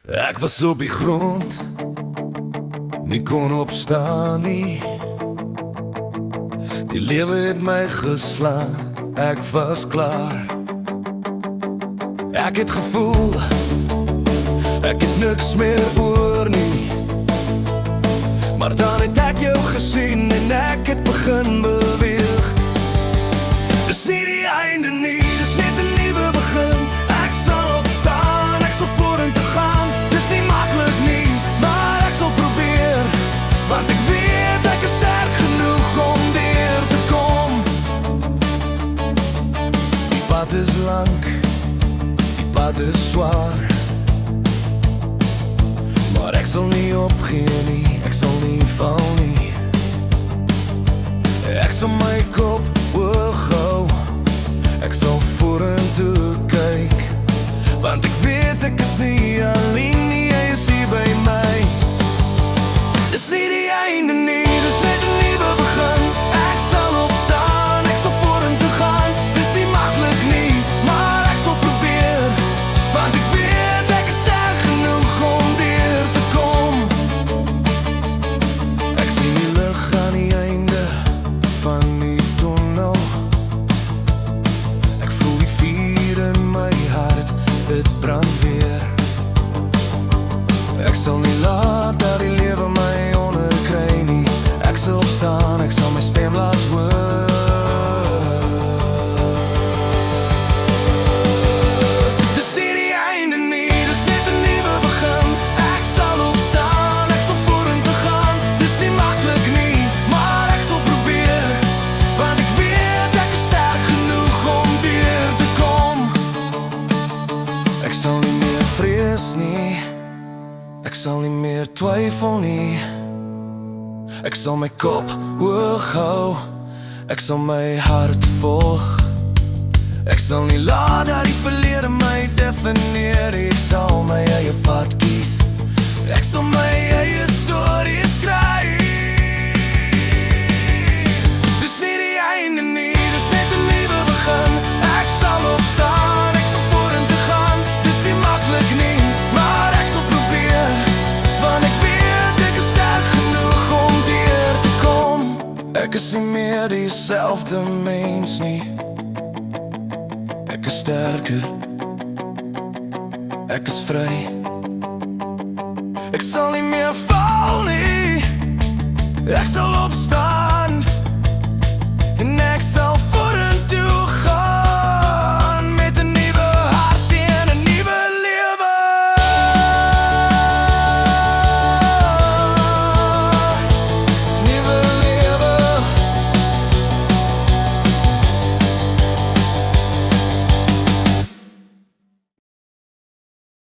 Ek was op die grond, nie kon opstaan nie. Die lewe het my geslaan, ek was klaar. Ek het gevoel, ek het niks meer oor nie. Maar dan het ek jou gesien en ek het begin beweeg. Dis nie die einde nie, dis net 'n nuwe begin. Ek sal opstaan, ek sal vorentoe gaan. Dis nie maklik nie, maar ek sal probeer. Want ek weet ek is sterk genoeg om deur te kom. Die pad is lank, die pad is swaar. Maar ek sal nie opgee nie, ek sal nie val nie. Ek sal my kop hoog hou, ek sal vorentoe kyk. Want ek weet ek is nie alleen nie, jy is hier by my. Dis nie die einde nie, dis net 'n nuwe begin. Ek sal opstaan, ek sal vorentoe gaan. Dis nie maklik nie, maar ek sal probeer. Want ek weet ek is sterk genoeg om deur te kom. Ek sien die lig aan die einde van die tunnel. Ek voel die vuur in my hart, dit brand weer. Ek sal nie laat dat die lewe my onderkry nie. Ek sal opstaan, ek sal my stem laat hoor. Dis nie die einde nie, dis net 'n nuwe begin. Ek sal opstaan, ek sal vorentoe gaan. Dis nie maklik nie, maar ek sal probeer. Want ek weet ek is sterk genoeg om deur te kom. Ek sal nie meer vrees nie, ek sal nie meer twyfel nie. Ek sal my kop hoog hou, ek sal my hart volg. Ek sal nie laat dat die verlede my defineer. Ek sal my eie pad kies, ek sal my eie storie skryf. Dis nie die einde nie, dis net 'n nuwe begin. Ek sal opstaan, ek sal vorentoe gaan. Dis nie maklik nie, maar ek sal probeer. Want ek weet ek is sterk genoeg om deur te kom. Ek is nie meer dieselfde mens nie. Ek is sterker, ek is vry. Ek sal nie meer val nie, ek sal opstaan.